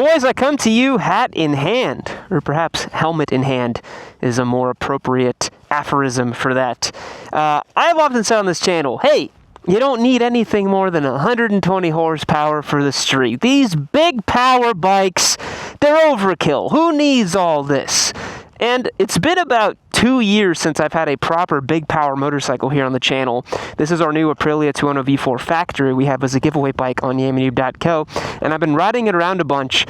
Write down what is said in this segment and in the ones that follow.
boys, I come to you hat in hand, or perhaps helmet in hand is a more appropriate aphorism for that. I've often said on this channel, hey, you don't need anything more than 120 horsepower for the street. These big power bikes, they're overkill. Who needs all this? And it's been about 2 years since I've had a proper big power motorcycle here on the channel. This is our new Aprilia Tuono V4 factory we have as a giveaway bike on yamanoob.co, and I've been riding it around a bunch.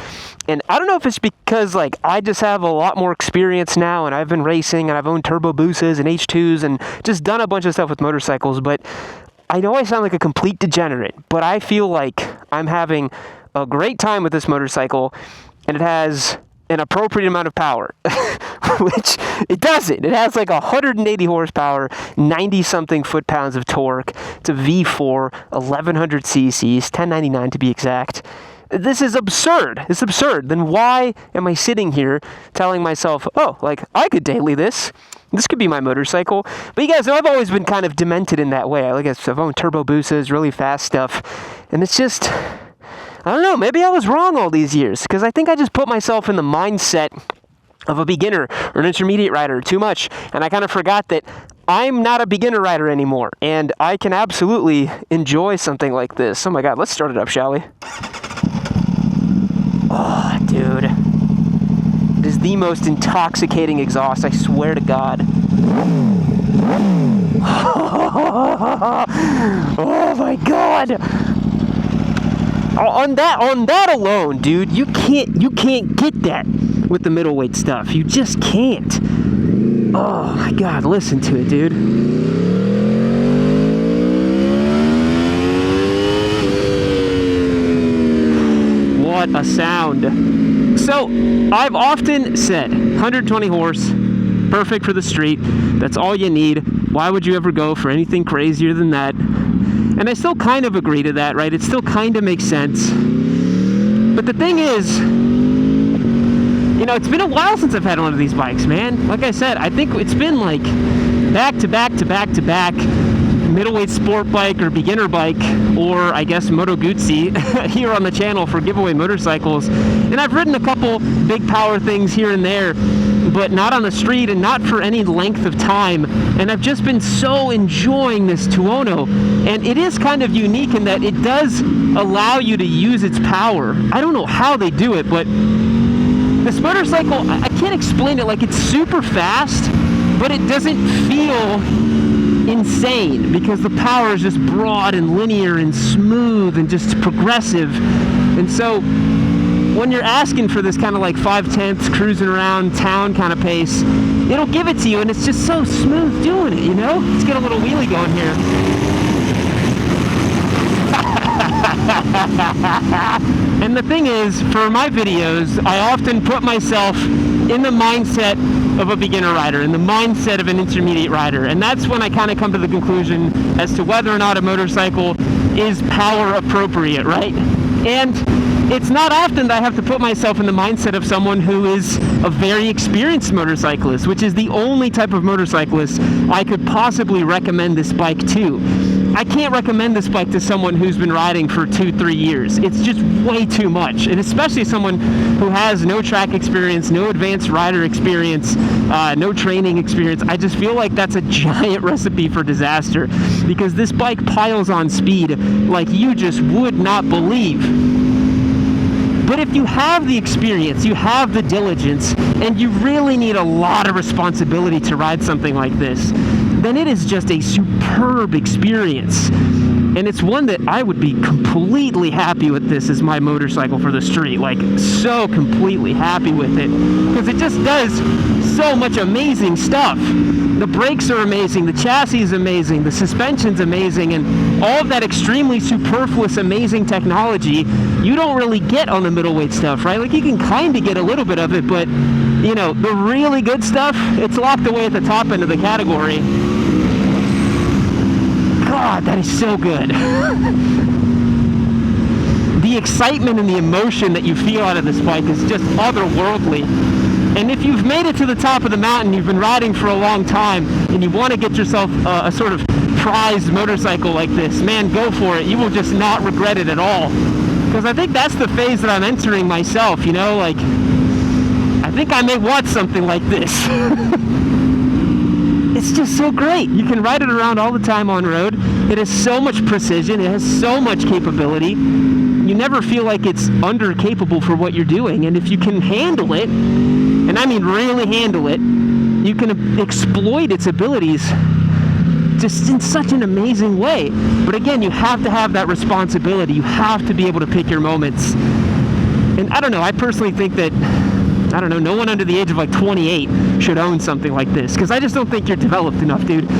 And I don't know if it's because I just have a lot more experience now, and I've been racing, and I've owned Turbo Hayabusas and H2s, and just done a bunch of stuff with motorcycles. But I know I sound like a complete degenerate, but I feel like I'm having a great time with this motorcycle, and it has an appropriate amount of power, which it doesn't. It has 180 horsepower, 90-something foot-pounds of torque. It's a V4, 1100 cc's, 1099 to be exact. This is absurd. It's absurd. Then why am I sitting here telling myself, oh, I could daily this. This could be my motorcycle. But you guys know I've always been kind of demented in that way. I've owned Turbo Hayabusas, really fast stuff. And it's just, I don't know, maybe I was wrong all these years, because I think I just put myself in the mindset of a beginner or an intermediate rider too much, and I kind of forgot that I'm not a beginner rider anymore, and I can absolutely enjoy something like this. Oh my god, let's start it up, shall we? Oh, dude. It is the most intoxicating exhaust, I swear to God. Oh my god! On that alone, dude, you can't get that with the middleweight stuff. You just can't. Oh my god, listen to it, dude. What a sound. So, I've often said 120 horse, perfect for the street. That's all you need. Why would you ever go for anything crazier than that? And I still kind of agree to that, right? It still kind of makes sense. But the thing is, it's been a while since I've had one of these bikes, man. Like I said, I think it's been back to back to back to back middleweight sport bike or beginner bike, or I guess Moto Guzzi here on the channel for giveaway motorcycles. And I've ridden a couple big power things here and there, but not on the street and not for any length of time. And I've just been so enjoying this Tuono. And it is kind of unique in that it does allow you to use its power. I don't know how they do it, but this motorcycle, I can't explain it. It's super fast, but it doesn't feel insane because the power is just broad and linear and smooth and just progressive. And so when you're asking for this kind of 5/10 cruising around town kind of pace, it'll give it to you, and it's just so smooth doing it, Let's get a little wheelie going here. And the thing is, for my videos, I often put myself in the mindset of a beginner rider, in the mindset of an intermediate rider, and that's when I kind of come to the conclusion as to whether or not a motorcycle is power appropriate, right? And it's not often that I have to put myself in the mindset of someone who is a very experienced motorcyclist, which is the only type of motorcyclist I could possibly recommend this bike to. I can't recommend this bike to someone who's been riding for 2-3 years. It's just way too much, and especially someone who has no track experience, no advanced rider experience, no training experience. I just feel like that's a giant recipe for disaster, because this bike piles on speed like you just would not believe. But if you have the experience, you have the diligence, and you really need a lot of responsibility to ride something like this, then it is just a superb experience. And it's one that I would be completely happy with this as my motorcycle for the street. So completely happy with it. Because it just does so much amazing stuff. The brakes are amazing, the chassis is amazing, the suspension's amazing, and all of that extremely superfluous, amazing technology you don't really get on the middleweight stuff, right? You can kind of get a little bit of it, but, the really good stuff, it's locked away at the top end of the category. God, that is so good. The excitement and the emotion that you feel out of this bike is just otherworldly. And if you've made it to the top of the mountain, you've been riding for a long time, and you want to get yourself a sort of prized motorcycle like this, man, go for it. You will just not regret it at all. Because I think that's the phase that I'm entering myself, you know, like, I think I may want something like this. It's just so great. You can ride it around all the time on road. It has so much precision. It has so much capability. You never feel like it's under capable for what you're doing. And if you can handle it, and I mean really handle it, you can exploit its abilities just in such an amazing way. But again, you have to have that responsibility. You have to be able to pick your moments. And I don't know, I personally think that, I don't know, no one under the age of like 28 should own something like this, because I just don't think you're developed enough, dude.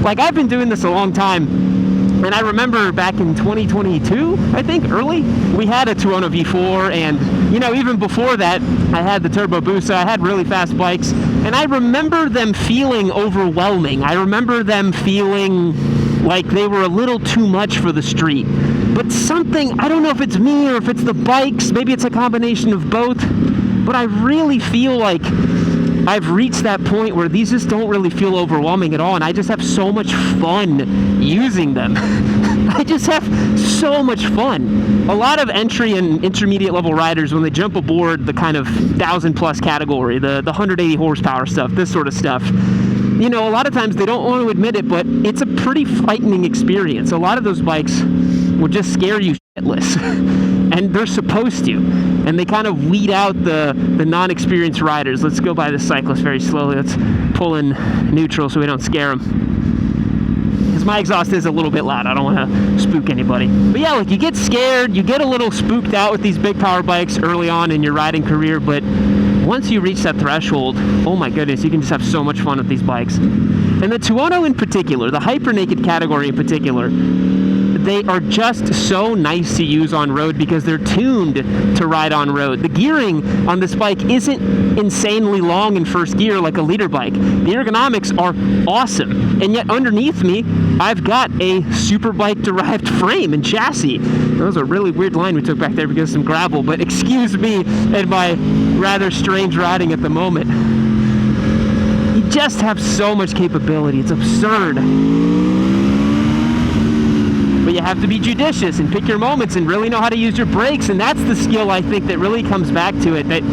Like, I've been doing this a long time, and I remember back in 2022, I think, early, we had a Tuono V4, and, you know, even before that, I had the Turbo Hayabusa. I had really fast bikes, and I remember them feeling overwhelming. I remember them feeling like they were a little too much for the street. But something, I don't know if it's me or if it's the bikes, maybe it's a combination of both, but I really feel like I've reached that point where these just don't really feel overwhelming at all, and I just have so much fun using them. I just have so much fun. A lot of entry and intermediate level riders, when they jump aboard the kind of 1,000+ category, the 180 horsepower stuff, this sort of stuff, you know, a lot of times they don't want to admit it, but it's a pretty frightening experience. A lot of those bikes will just scare you shitless, and they're supposed to. And they kind of weed out the non-experienced riders. Let's go by the cyclist very slowly. Let's pull in neutral so we don't scare them. Because my exhaust is a little bit loud. I don't want to spook anybody. But yeah, like, you get scared, you get a little spooked out with these big power bikes early on in your riding career, but once you reach that threshold, oh my goodness, you can just have so much fun with these bikes. And the Tuono in particular, the hyper naked category in particular, they are just so nice to use on road because they're tuned to ride on road. The gearing on this bike isn't insanely long in first gear like a leader bike. The ergonomics are awesome, and yet underneath me, I've got a superbike derived frame and chassis. That was a really weird line we took back there because of some gravel, but excuse me and my rather strange riding at the moment. You just have so much capability. It's absurd. But you have to be judicious and pick your moments and really know how to use your brakes, and that's the skill I think that really comes back to it, that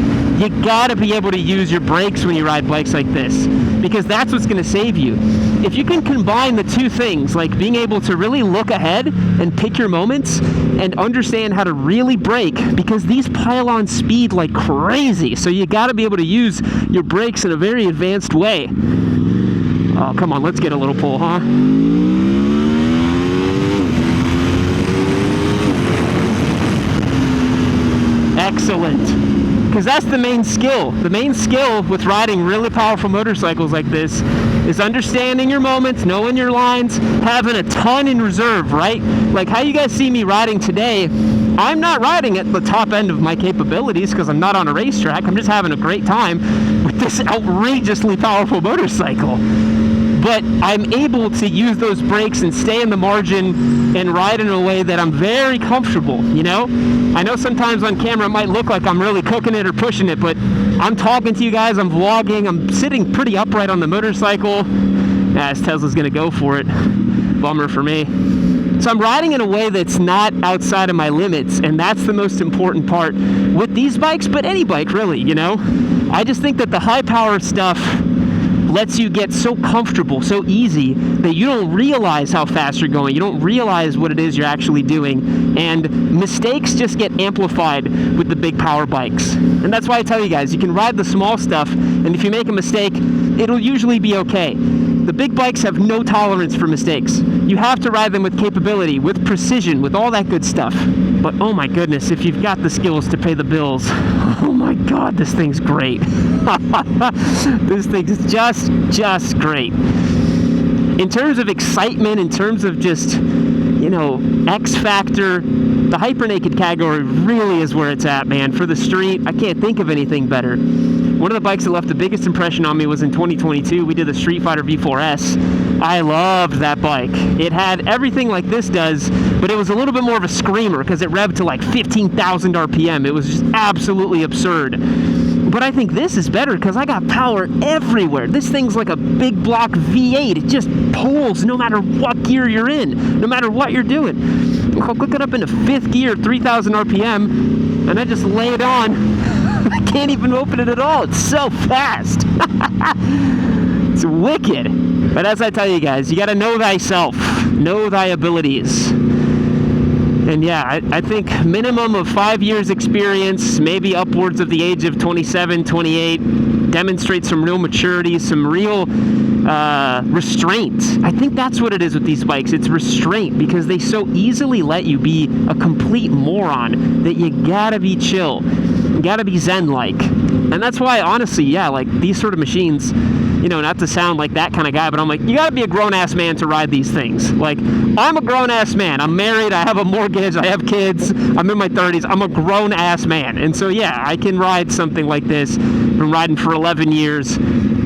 you gotta be able to use your brakes when you ride bikes like this, because that's what's gonna save you. If you can combine the two things, like being able to really look ahead and pick your moments and understand how to really brake, because these pile on speed like crazy, so you gotta be able to use your brakes in a very advanced way. Oh, come on, let's get a little pull, huh? Excellent. Because that's the main skill. The main skill with riding really powerful motorcycles like this is understanding your moments, knowing your lines, having a ton in reserve, right? Like how you guys see me riding today, I'm not riding at the top end of my capabilities because I'm not on a racetrack. I'm just having a great time with this outrageously powerful motorcycle. But I'm able to use those brakes and stay in the margin and ride in a way that I'm very comfortable, you know? I know sometimes on camera it might look like I'm really cooking it or pushing it, but I'm talking to you guys, I'm vlogging, I'm sitting pretty upright on the motorcycle. This Tesla's gonna go for it. Bummer for me. So I'm riding in a way that's not outside of my limits, and that's the most important part with these bikes, but any bike really, you know? I just think that the high power stuff lets you get so comfortable, so easy, that you don't realize how fast you're going. You don't realize what it is you're actually doing. And mistakes just get amplified with the big power bikes. And that's why I tell you guys, you can ride the small stuff, and if you make a mistake, it'll usually be okay. The big bikes have no tolerance for mistakes. You have to ride them with capability, with precision, with all that good stuff. But oh my goodness, if you've got the skills to pay the bills, oh my God, this thing's great. This thing's just great. In terms of excitement, in terms of just, you know, X factor, the hyper naked category really is where it's at, man. For the street, I can't think of anything better. One of the bikes that left the biggest impression on me was in 2022. We did the Street Fighter V4S. I loved that bike. It had everything like this does, but it was a little bit more of a screamer because it revved to like 15,000 RPM. It was just absolutely absurd. But I think this is better because I got power everywhere. This thing's like a big block V8. It just pulls no matter what gear you're in, no matter what you're doing. I'll click it up into 5th gear, 3,000 RPM, and I just lay it on. I can't even open it at all. It's so fast. It's wicked. But as I tell you guys, you got to know thyself, know thy abilities. And yeah, I think minimum of 5 years experience, maybe upwards of the age of 27, 28, demonstrate some real maturity, some real restraint. I think that's what it is with these bikes. It's restraint, because they so easily let you be a complete moron that you gotta be chill. You gotta be zen-like. And that's why, honestly, yeah, like these sort of machines, you know, not to sound like that kind of guy, but I'm like, you gotta be a grown-ass man to ride these things. Like, I'm a grown-ass man. I'm married, I have a mortgage, I have kids, I'm in my 30s, I'm a grown-ass man. And so, yeah, I can ride something like this. Been riding for 11 years.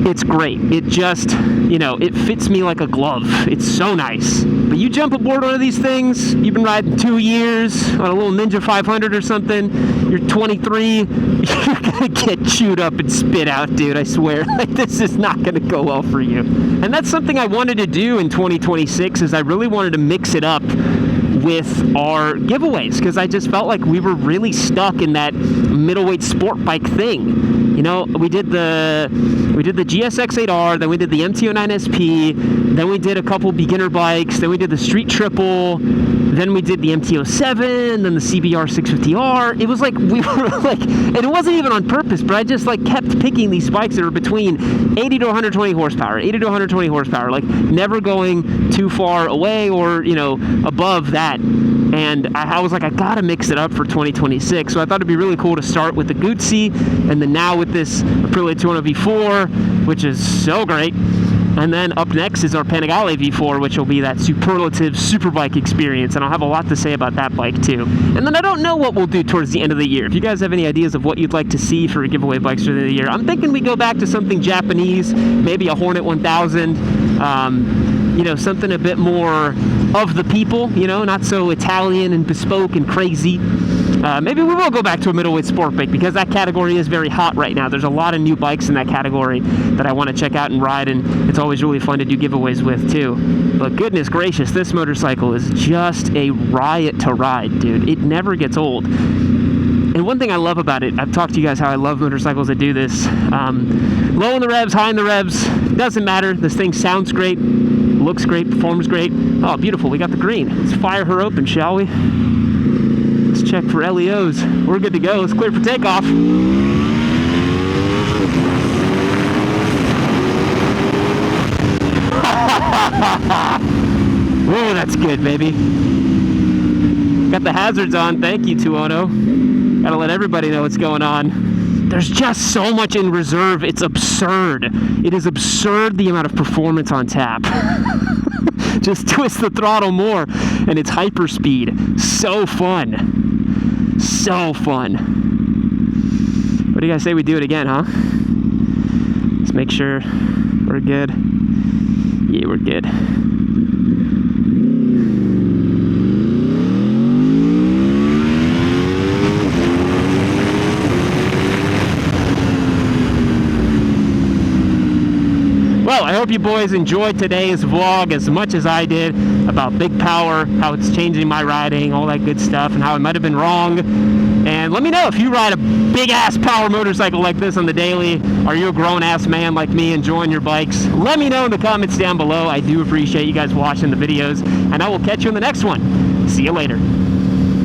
It's great. It just, you know, it fits me like a glove. It's so nice. But you jump aboard one of these things, you've been riding 2 years on a little Ninja 500 or something, you're 23, you're gonna get chewed up and spit out, dude, I swear. Like, this is not gonna go well for you. And that's something I wanted to do in 2026, is I really wanted to mix it up with our giveaways, because I just felt like we were really stuck in that middleweight sport bike thing. You know, we did the GSX-8R, then we did the MT-09 SP, then we did a couple beginner bikes, then we did the Street Triple, then we did the MT-07, then the CBR 650R. It was like, we were like, and it wasn't even on purpose, but I just like kept picking these bikes that were between 80 to 120 horsepower, 80 to 120 horsepower, like never going too far away or, you know, above that. And I was like, I gotta mix it up for 2026. So I thought it'd be really cool to start with the Guzzi, and then now with this Aprilia Tuono V4, which is so great. And then up next is our Panigale V4, which will be that superlative superbike experience. And I'll have a lot to say about that bike too. And then I don't know what we'll do towards the end of the year. If you guys have any ideas of what you'd like to see for giveaway bikes for the end of the year, I'm thinking we go back to something Japanese, maybe a Hornet 1000. You know, something a bit more of the people, you know, not so Italian and bespoke and crazy. Maybe we will go back to a middleweight sport bike, because that category is very hot right now. There's a lot of new bikes in that category that I want to check out and ride, and it's always really fun to do giveaways with too. But goodness gracious, this motorcycle is just a riot to ride, dude. It never gets old. And one thing I love about it, I've talked to you guys how I love motorcycles that do this. Low in the revs, high in the revs, doesn't matter. This thing sounds great, looks great, performs great. Oh, beautiful, we got the green. Let's fire her open, shall we? Let's check for LEOs. We're good to go. Let's clear for takeoff. Whoa, that's good, baby. Got the hazards on. Thank you, Tuono. Gotta let everybody know what's going on. There's just so much in reserve. It's absurd. It is absurd the amount of performance on tap. Just twist the throttle more and it's hyper speed. So fun. So fun. What do you guys say we do it again, huh? Let's make sure we're good. Yeah, we're good. Well, I hope you boys enjoyed today's vlog as much as I did about big power, how it's changing my riding, all that good stuff, and how I might have been wrong. And let me know if you ride a big-ass power motorcycle like this on the daily. Are you a grown-ass man like me enjoying your bikes? Let me know in the comments down below. I do appreciate you guys watching the videos, and I will catch you in the next one. See you later.